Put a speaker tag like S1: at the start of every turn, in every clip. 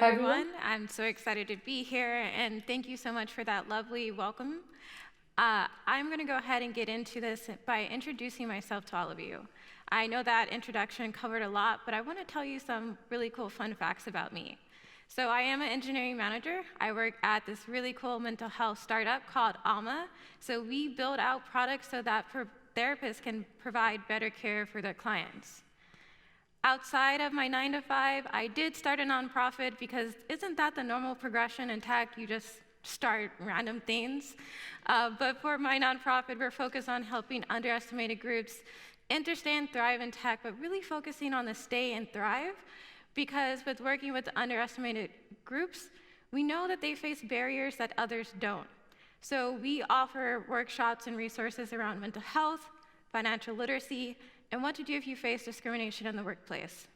S1: everyone. I'm so excited to be here, and thank you so much for that lovely welcome. I'm going to go ahead and get into this by introducing myself to all of you. I know that introduction covered a lot, but I want to tell you some really cool fun facts about me. So I am an engineering manager. I work at this really cool mental health startup called Alma. So we build out products so that therapists can provide better care for their clients. Outside of my 9 to 5, I did start a nonprofit because isn't that the normal progression in tech? You just start random things. But for my nonprofit, we're focused on helping underestimated groups understand, thrive in tech, but really focusing on the stay and thrive, because with working with underestimated groups, we know that they face barriers that others don't. So we offer workshops and resources around mental health, financial literacy, and what to do if you face discrimination in the workplace.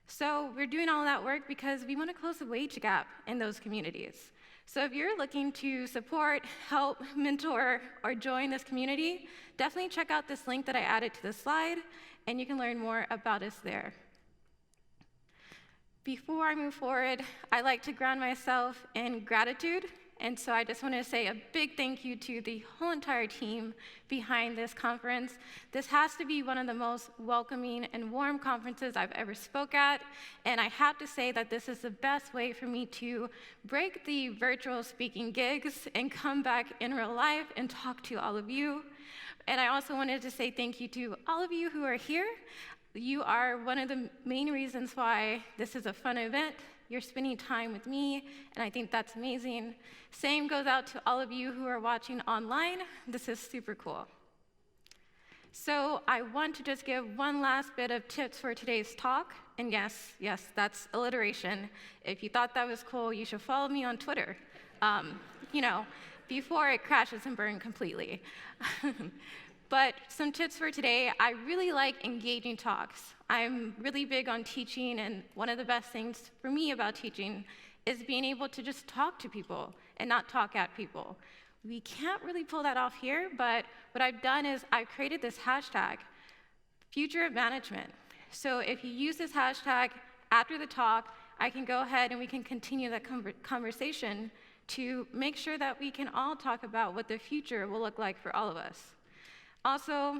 S1: So we're doing all that work because we want to close the wage gap in those communities. So if you're looking to support, help, mentor, or join this community, definitely check out this link that I added to the slide, and you can learn more about us there. Before I move forward, I like to ground myself in gratitude. And so I just want to say a big thank you to the whole entire team behind this conference. This has to be one of the most welcoming and warm conferences I've ever spoke at. And I have to say that this is the best way for me to break the virtual speaking gigs and come back in real life and talk to all of you. And I also wanted to say thank you to all of you who are here. You are one of the main reasons why this is a fun event. You're spending time with me, and I think that's amazing. Same goes out to all of you who are watching online. This is super cool. So I want to just give one last bit of tips for today's talk. And yes, that's alliteration. If you thought that was cool, you should follow me on Twitter. Before it crashes and burns completely. But some tips for today, I really like engaging talks. I'm really big on teaching, and one of the best things for me about teaching is being able to just talk to people and not talk at people. We can't really pull that off here, but what I've done is I've created this hashtag, Future of Management. So if you use this hashtag after the talk, I can go ahead and we can continue that conversation to make sure that we can all talk about what the future will look like for all of us. Also,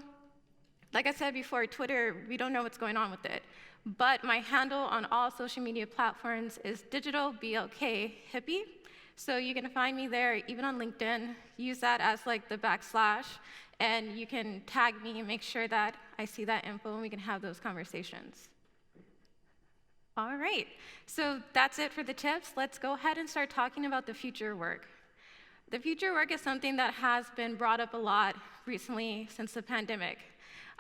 S1: like I said before, Twitter, we don't know what's going on with it. But my handle on all social media platforms is digitalblk_hippie. So you can find me there, even on LinkedIn. Use that as like the /, and you can tag me and make sure that I see that info and we can have those conversations. All right, so that's it for the tips. Let's go ahead and start talking about the future work. The future work is something that has been brought up a lot recently since the pandemic.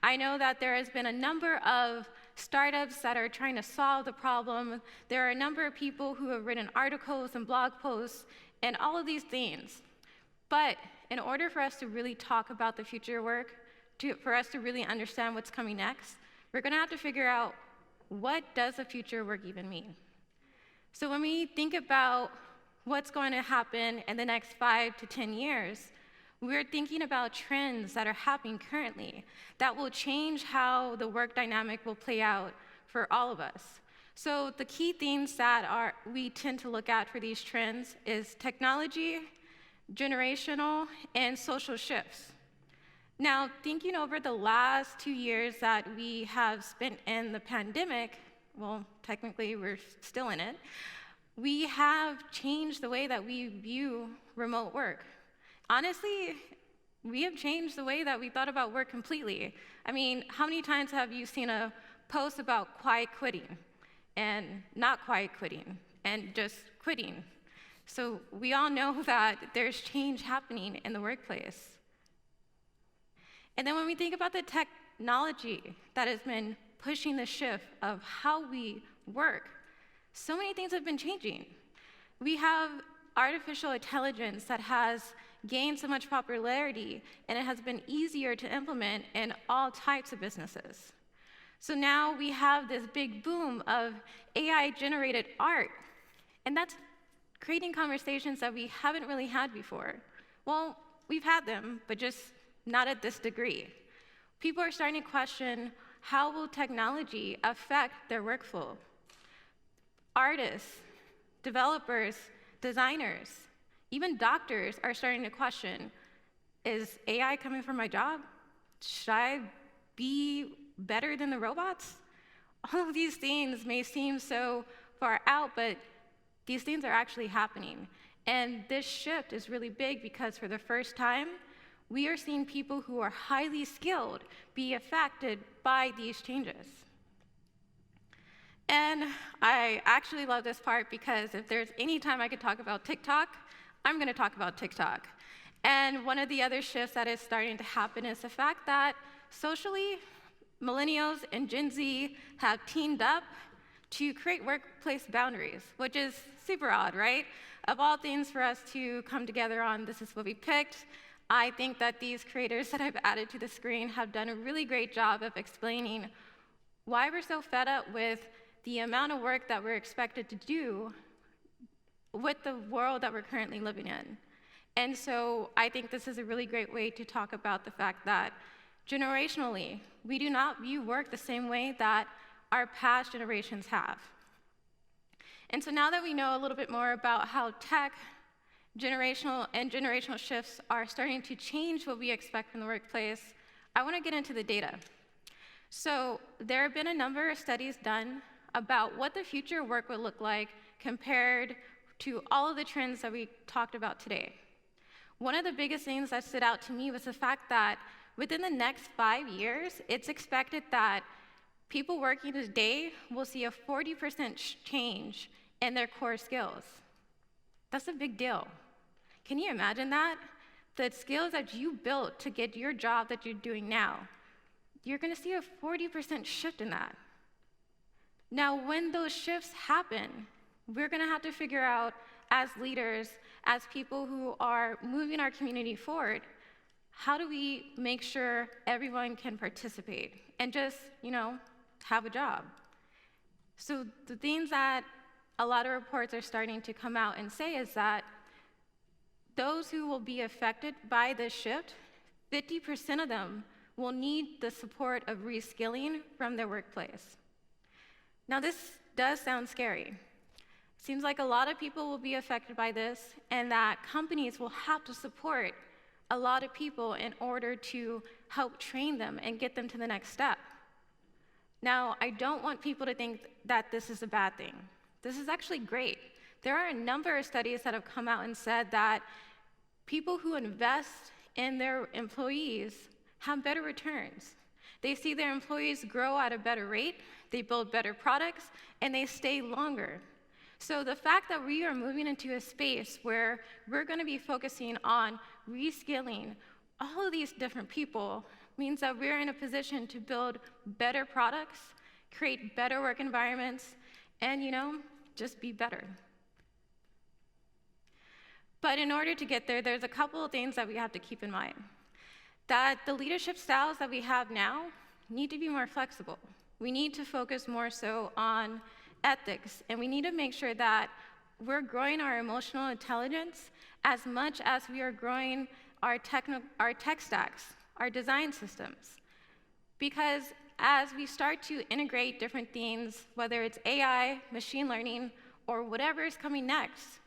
S1: I know that there has been a number of startups that are trying to solve the problem. There are a number of people who have written articles and blog posts and all of these things. But in order for us to really talk about the future work, for us to really understand what's coming next, we're going to have to figure out, what does the future work even mean? So when we think about what's going to happen in the next 5 to 10 years, we're thinking about trends that are happening currently that will change how the work dynamic will play out for all of us. So the key themes that we tend to look at for these trends is technology, generational, and social shifts. Now, thinking over the last 2 years that we have spent in the pandemic, well, technically we're still in it, we have changed the way that we view remote work. Honestly, we have changed the way that we thought about work completely. I mean, how many times have you seen a post about quiet quitting and not quiet quitting and just quitting? So we all know that there's change happening in the workplace. And then when we think about the technology that has been pushing the shift of how we work, so many things have been changing. We have artificial intelligence that has gained so much popularity, and it has been easier to implement in all types of businesses. So now we have this big boom of AI-generated art, and that's creating conversations that we haven't really had before. Well, we've had them, but just not at this degree. People are starting to question, how will technology affect their workflow? Artists, developers, designers, even doctors are starting to question, is AI coming for my job? Should I be better than the robots? All of these things may seem so far out, but these things are actually happening. And this shift is really big because for the first time, we are seeing people who are highly skilled be affected by these changes. And I actually love this part because if there's any time I could talk about TikTok, I'm going to talk about TikTok. And one of the other shifts that is starting to happen is the fact that socially, millennials and Gen Z have teamed up to create workplace boundaries, which is super odd, right? Of all things for us to come together on, this is what we picked. I think that these creators that I've added to the screen have done a really great job of explaining why we're so fed up with the amount of work that we're expected to do with the world that we're currently living in. And so I think this is a really great way to talk about the fact that generationally, we do not view work the same way that our past generations have. And so now that we know a little bit more about how tech, generational shifts are starting to change what we expect from the workplace, I want to get into the data. So there have been a number of studies done about what the future of work would look like compared to all of the trends that we talked about today. One of the biggest things that stood out to me was the fact that within the next 5 years, it's expected that people working today will see a 40% change in their core skills. That's a big deal. Can you imagine that? The skills that you built to get your job that you're doing now, you're going to see a 40% shift in that. Now, when those shifts happen, we're going to have to figure out as leaders, as people who are moving our community forward, how do we make sure everyone can participate and just, have a job? So the things that a lot of reports are starting to come out and say is that those who will be affected by this shift, 50% of them will need the support of reskilling from their workplace. Now, this does sound scary. Seems like a lot of people will be affected by this, and that companies will have to support a lot of people in order to help train them and get them to the next step. Now, I don't want people to think that this is a bad thing. This is actually great. There are a number of studies that have come out and said that people who invest in their employees have better returns. They see their employees grow at a better rate, they build better products, and they stay longer. So the fact that we are moving into a space where we're going to be focusing on reskilling all of these different people means that we're in a position to build better products, create better work environments, and, just be better. But in order to get there, there's a couple of things that we have to keep in mind. That the leadership styles that we have now need to be more flexible. We need to focus more so on ethics, and we need to make sure that we're growing our emotional intelligence as much as we are growing our tech stacks, our design systems. Because as we start to integrate different things, whether it's AI, machine learning, or whatever is coming next,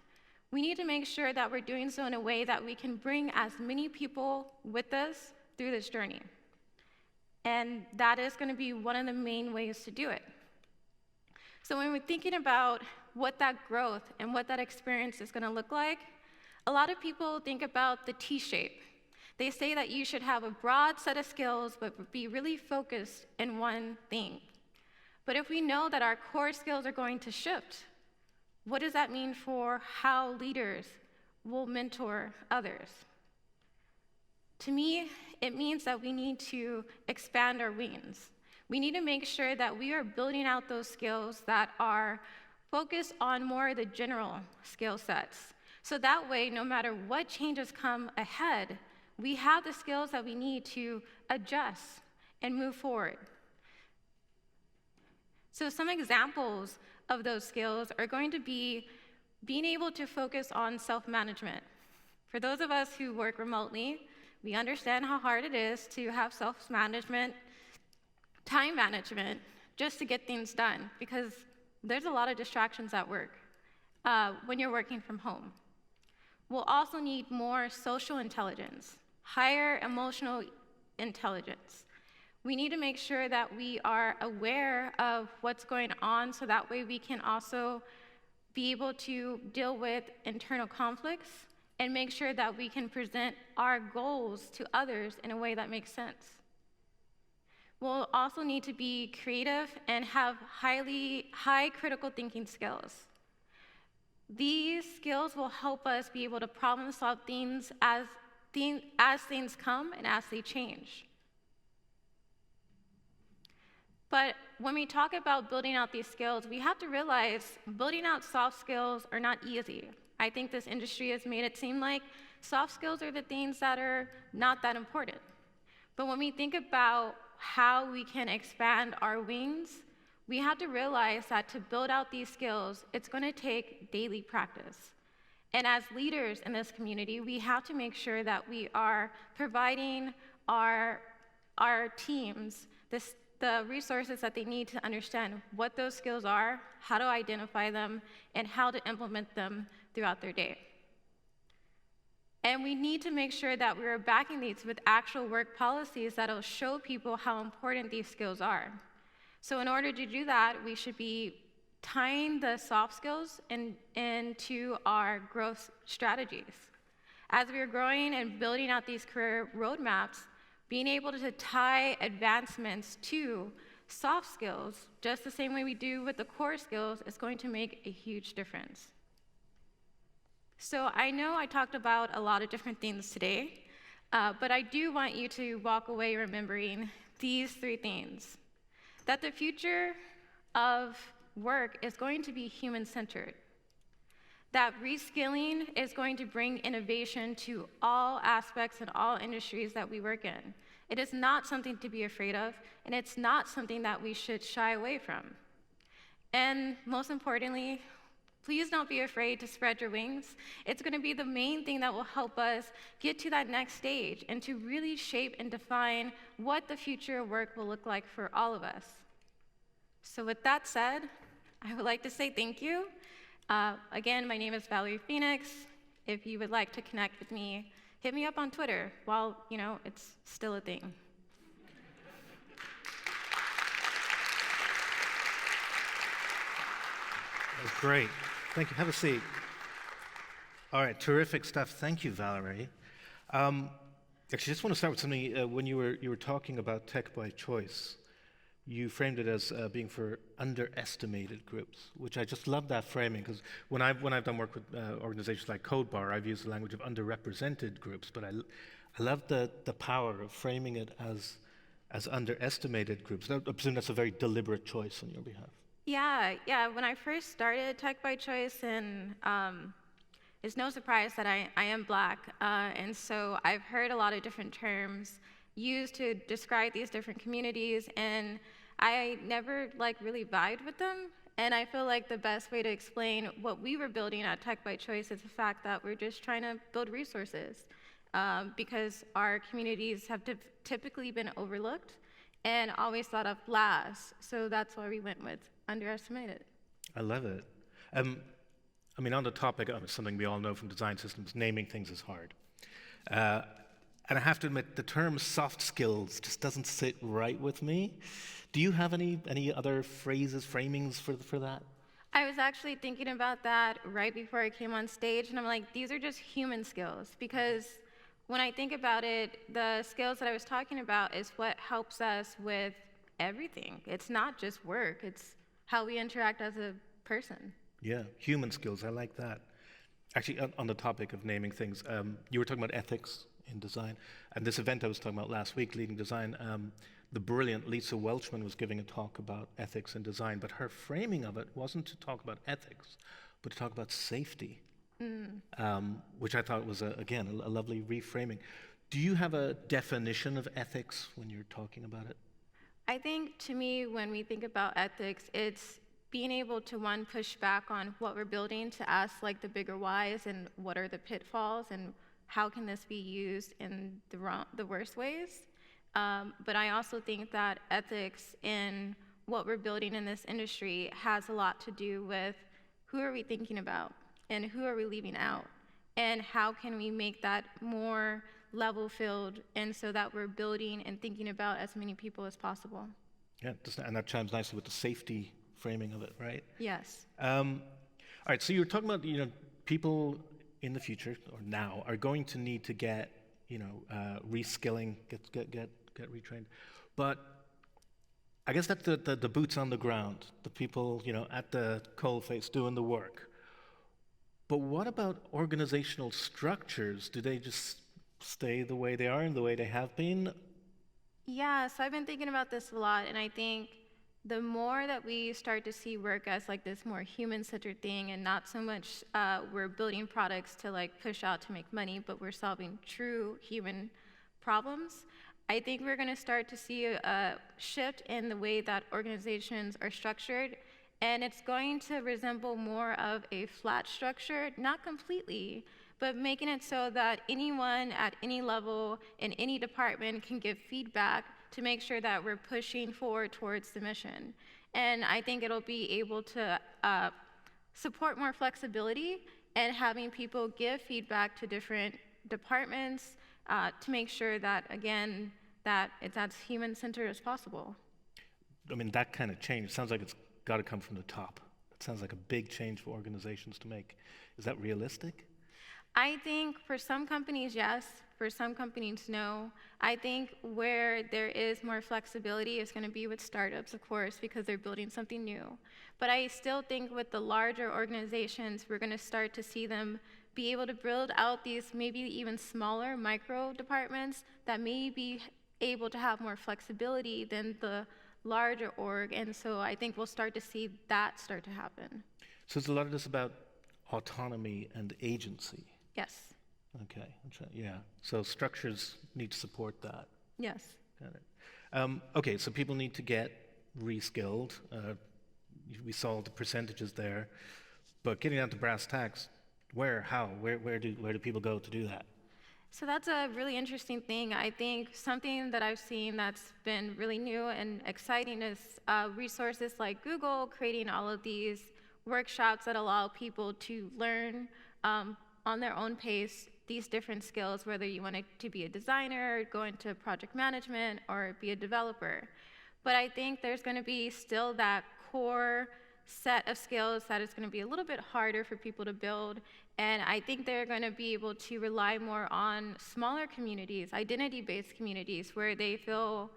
S1: we need to make sure that we're doing so in a way that we can bring as many people with us through this journey. And that is going to be one of the main ways to do it. So when we're thinking about what that growth and what that experience is going to look like, a lot of people think about the T-shape. They say that you should have a broad set of skills, but be really focused in one thing. But if we know that our core skills are going to shift, what does that mean for how leaders will mentor others? To me, it means that we need to expand our wings. We need to make sure that we are building out those skills that are focused on more of the general skill sets. So that way, no matter what changes come ahead, we have the skills that we need to adjust and move forward. So some examples of those skills are going to be being able to focus on self-management. For those of us who work remotely, we understand how hard it is to have self-management, time management, just to get things done, because there's a lot of distractions at work. when you're working from home. We'll also need more social intelligence, higher emotional intelligence. We need to make sure that we are aware of what's going on so that way we can also be able to deal with internal conflicts and make sure that we can present our goals to others in a way that makes sense. We'll also need to be creative and have high critical thinking skills. These skills will help us be able to problem solve things as things come and as they change. But when we talk about building out these skills, we have to realize building out soft skills are not easy. I think this industry has made it seem like soft skills are the things that are not that important. But when we think about how we can expand our wings, we have to realize that to build out these skills, it's going to take daily practice. And as leaders in this community, we have to make sure that we are providing our teams the resources that they need to understand what those skills are, how to identify them, and how to implement them throughout their day. And we need to make sure that we are backing these with actual work policies that will show people how important these skills are. So in order to do that, we should be tying the soft skills into our growth strategies. As we are growing and building out these career roadmaps, being able to tie advancements to soft skills, just the same way we do with the core skills, is going to make a huge difference. So I know I talked about a lot of different things today, but I do want you to walk away remembering these 3 things. That the future of work is going to be human-centered. That reskilling is going to bring innovation to all aspects and all industries that we work in. It is not something to be afraid of, and it's not something that we should shy away from. And most importantly, please don't be afraid to spread your wings. It's going to be the main thing that will help us get to that next stage and to really shape and define what the future of work will look like for all of us. So with that said, I would like to say thank you. Again, my name is Valerie Phoenix. If you would like to connect with me, hit me up on Twitter while, it's still a thing.
S2: That's great. Thank you. Have a seat. All right, terrific stuff. Thank you, Valerie. Actually, I just want to start with something. When you were talking about tech by choice, you framed it as being for underestimated groups, which I just love that framing, because when I've done work with organizations like CodeBar, I've used the language of underrepresented groups, but I love the power of framing it as underestimated groups. I presume that's a very deliberate choice on your behalf.
S1: Yeah. When I first started Tech by Choice, and it's no surprise that I am Black, and so I've heard a lot of different terms used to describe these different communities, and I never really vibed with them. And I feel like the best way to explain what we were building at Tech by Choice is the fact that we're just trying to build resources, because our communities have typically been overlooked and always thought of last. So that's why we went with underestimated.
S2: I love it. On the topic of something we all know from design systems, naming things is hard. And I have to admit, the term soft skills just doesn't sit right with me. Do you have any other phrases, framings for that?
S1: I was actually thinking about that right before I came on stage, and I'm like, these are just human skills, because when I think about it, the skills that I was talking about is what helps us with everything. It's not just work, it's how we interact as a person.
S2: Yeah, human skills, I like that. Actually, on the topic of naming things, you were talking about ethics in design, and this event I was talking about last week, Leading Design, the brilliant Lisa Welchman was giving a talk about ethics in design, but her framing of it wasn't to talk about ethics, but to talk about safety, which I thought was, again, a lovely reframing. Do you have a definition of ethics when you're talking about it?
S1: I think, to me, when we think about ethics, it's being able to, one, push back on what we're building, to ask the bigger whys and what are the pitfalls and how can this be used in the worst ways. But I also think that ethics in what we're building in this industry has a lot to do with who are we thinking about and who are we leaving out? And how can we make that more level-filled and so that we're building and thinking about as many people as possible?
S2: Yeah, and that chimes nicely with the safety framing of it, right?
S1: Yes.
S2: All right, so you were talking about, people in the future or now are going to need to get, reskilling, get retrained. But I guess that's the boots on the ground, the people, at the coalface doing the work. But what about organizational structures? Do they just stay the way they are and the way they have been?
S1: Yeah, so I've been thinking about this a lot, and I think the more that we start to see work as like this more human-centered thing and not so much we're building products to like push out to make money, but we're solving true human problems, I think we're going to start to see a shift in the way that organizations are structured, and it's going to resemble more of a flat structure, not completely, but making it so that anyone at any level in any department can give feedback to make sure that we're pushing forward towards the mission. And I think it'll be able to support more flexibility and having people give feedback to different departments to make sure that, again, that it's as human-centered as possible.
S2: I mean, that kind of change, sounds like it's got to come from the top. It sounds like a big change for organizations to make. Is that realistic?
S1: I think for some companies, yes. For some companies, no. I think where there is more flexibility is going to be with startups, of course, because they're building something new. But I still think with the larger organizations, we're going to start to see them be able to build out these maybe even smaller micro departments that may be able to have more flexibility than the larger org. And so I think we'll start to see that start to happen.
S2: So it's a lot of this about autonomy and agency.
S1: Yes.
S2: Okay, yeah. So structures need to support that.
S1: Yes.
S2: Got it. Okay, so people need to get reskilled. We saw the percentages there, but getting down to brass tacks, where do people go to do that?
S1: So that's a really interesting thing. I think something that I've seen that's been really new and exciting is resources like Google creating all of these workshops that allow people to learn on their own pace these different skills, whether you want to be a designer, go into project management, or be a developer. But I think there's going to be still that core set of skills that is going to be a little bit harder for people to build. And I think they're going to be able to rely more on smaller communities, identity-based communities, where they feel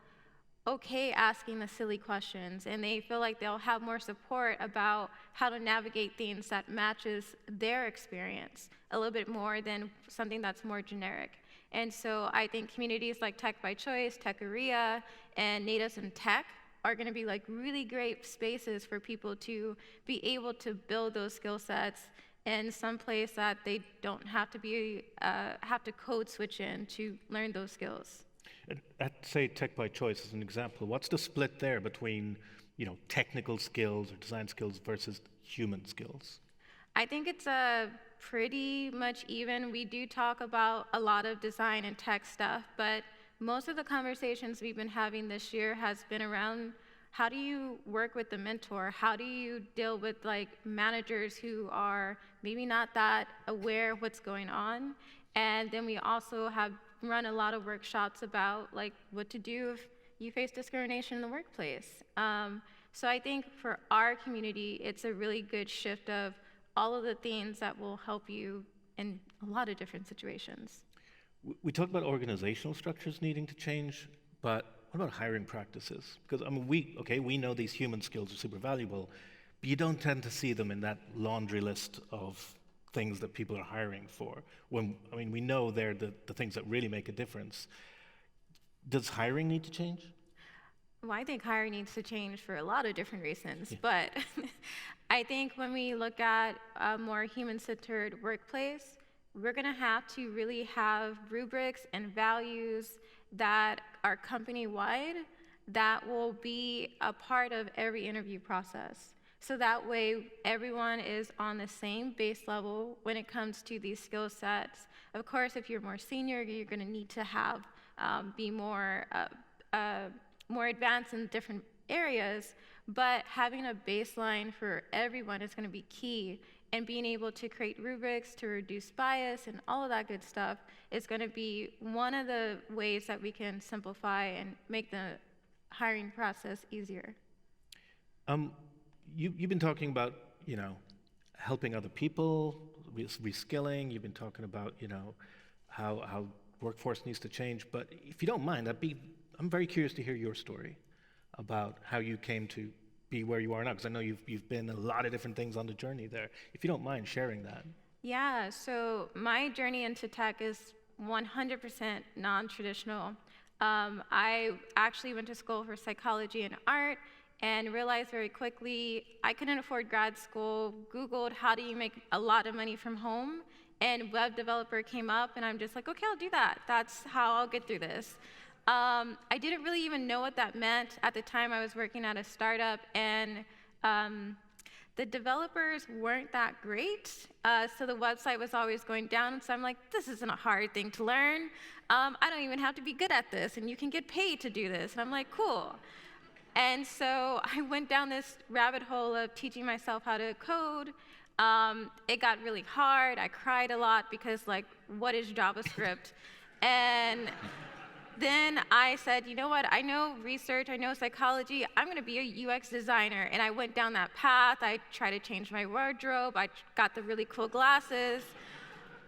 S1: okay asking the silly questions, and they feel like they'll have more support about how to navigate things that matches their experience a little bit more than something that's more generic. And so I think communities like Tech by Choice, Techaria, and Natives in Tech are going to be like really great spaces for people to be able to build those skill sets in some place that they don't have to code switch in to learn those skills.
S2: At, say, Tech by Choice as an example, what's the split there between, technical skills or design skills versus human skills?
S1: I think it's pretty much even. We do talk about a lot of design and tech stuff, but most of the conversations we've been having this year has been around how do you work with the mentor? How do you deal with like managers who are maybe not that aware of what's going on? And then we also have run a lot of workshops about like what to do if you face discrimination in the workplace. So I think for our community, it's a really good shift of all of the things that will help you in a lot of different situations.
S2: We talked about organizational structures needing to change, but what about hiring practices? Because we know these human skills are super valuable, but you don't tend to see them in that laundry list of things that people are hiring for. We know they're the things that really make a difference. Does hiring need to change?
S1: Well, I think hiring needs to change for a lot of different reasons, but I think when we look at a more human-centered workplace, we're going to have to really have rubrics and values that are company-wide that will be a part of every interview process. So that way, everyone is on the same base level when it comes to these skill sets. Of course, if you're more senior, you're going to need to be more advanced in different areas. But having a baseline for everyone is going to be key, and being able to create rubrics to reduce bias and all of that good stuff is going to be one of the ways that we can simplify and make the hiring process easier.
S2: You've been talking about, helping other people, reskilling. You've been talking about, how workforce needs to change. But if you don't mind, I'm very curious to hear your story about how you came to be where you are now, because I know you've been a lot of different things on the journey there. If you don't mind sharing that.
S1: Yeah, so my journey into tech is 100% non-traditional. I actually went to school for psychology and art and realized very quickly I couldn't afford grad school, Googled how do you make a lot of money from home, and web developer came up, and I'm just like, okay, I'll do that. That's how I'll get through this. I didn't really even know what that meant. At the time, I was working at a startup, and the developers weren't that great, so the website was always going down. So I'm like, this isn't a hard thing to learn. I don't even have to be good at this, and you can get paid to do this. And I'm like, cool. And so I went down this rabbit hole of teaching myself how to code. It got really hard. I cried a lot because, like, what is JavaScript? And then I said, you know what, I know research, I know psychology, I'm gonna be a UX designer. And I went down that path. I tried to change my wardrobe. I got the really cool glasses.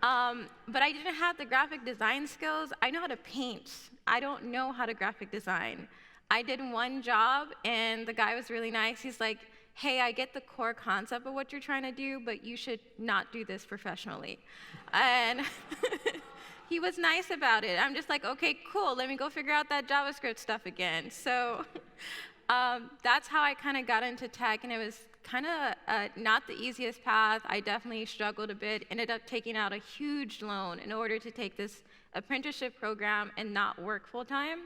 S1: But I didn't have the graphic design skills. I know how to paint. I don't know how to graphic design. I did one job, and the guy was really nice. He's like, hey, I get the core concept of what you're trying to do, but you should not do this professionally. And he was nice about it. I'm just like, okay, cool, let me go figure out that JavaScript stuff again. So that's how I kind of got into tech, and it was kind of not the easiest path. I definitely struggled a bit, ended up taking out a huge loan in order to take this apprenticeship program and not work full time.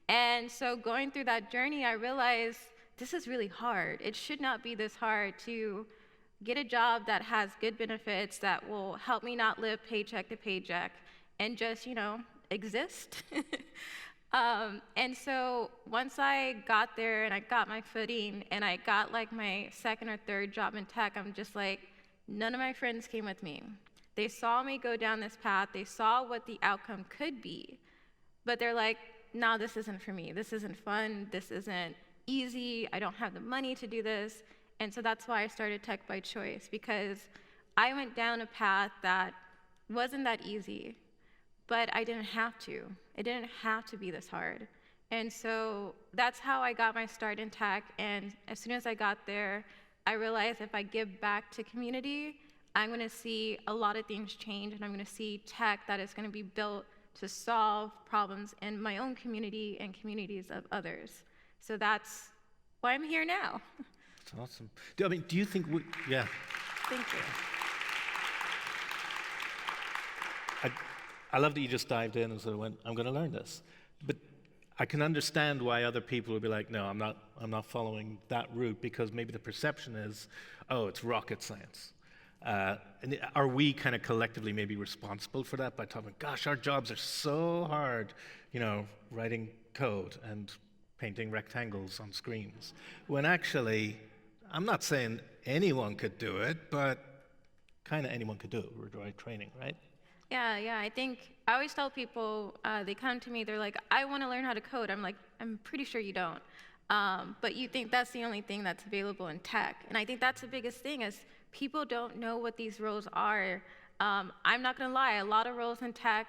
S1: And so going through that journey, I realized this is really hard. It should not be this hard to get a job that has good benefits, that will help me not live paycheck to paycheck and just, exist. And so once I got there and I got my footing and I got like my second or third job in tech, I'm just like, none of my friends came with me. They saw me go down this path. They saw what the outcome could be, but they're like, no, this isn't for me. This isn't fun. This isn't easy. I don't have the money to do this. And so that's why I started Tech by Choice, because I went down a path that wasn't that easy, but I didn't have to. It didn't have to be this hard. And so that's how I got my start in tech. And as soon as I got there, I realized if I give back to community, I'm going to see a lot of things change, and I'm going to see tech that is going to be built to solve problems in my own community and communities of others. So that's why I'm here now.
S2: That's awesome. Do you think yeah.
S1: Thank you.
S2: I love that you just dived in and sort of went, I'm going to learn this. But I can understand why other people would be like, no, I'm not following that route, because maybe the perception is, oh, it's rocket science. And are we kind of collectively maybe responsible for that by talking, gosh, our jobs are so hard, writing code and painting rectangles on screens, when actually, I'm not saying anyone could do it, but kind of anyone could do it with the right training, right?
S1: Yeah, I think I always tell people, they come to me, they're like, I want to learn how to code. I'm like, I'm pretty sure you don't. But you think that's the only thing that's available in tech. And I think that's the biggest thing, is people don't know what these roles are. I'm not going to lie, a lot of roles in tech,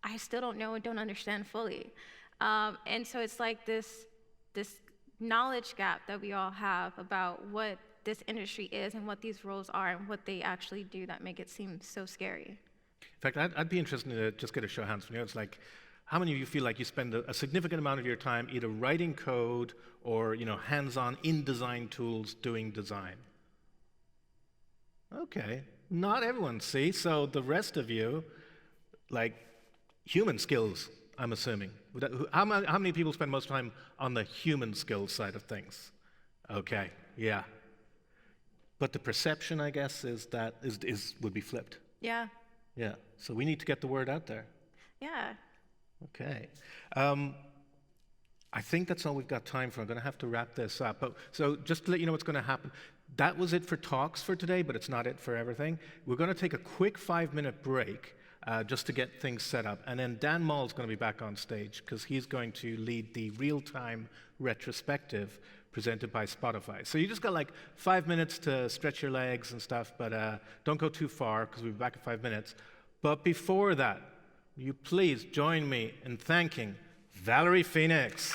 S1: I still don't know and don't understand fully. And so it's like this knowledge gap that we all have about what this industry is and what these roles are and what they actually do that make it seem so scary.
S2: In fact, I'd be interested to just get a show of hands from you. It's like, how many of you feel like you spend a significant amount of your time either writing code or, hands-on in design tools doing design? Okay, not everyone, see? So the rest of you, like human skills, I'm assuming. How many people spend most time on the human skills side of things? Okay, yeah. But the perception, I guess, is that would be flipped.
S1: Yeah.
S2: Yeah, so we need to get the word out there.
S1: Yeah.
S2: Okay. I think that's all we've got time for. I'm going to have to wrap this up. So just to let you know what's going to happen, that was it for talks for today, but it's not it for everything. We're going to take a quick 5-minute break just to get things set up. And then Dan Moll's going to be back on stage because he's going to lead the real-time retrospective presented by Spotify. So you just got like 5 minutes to stretch your legs and stuff, but don't go too far because we'll be back in 5 minutes. But before that, will you please join me in thanking Valerie Phoenix.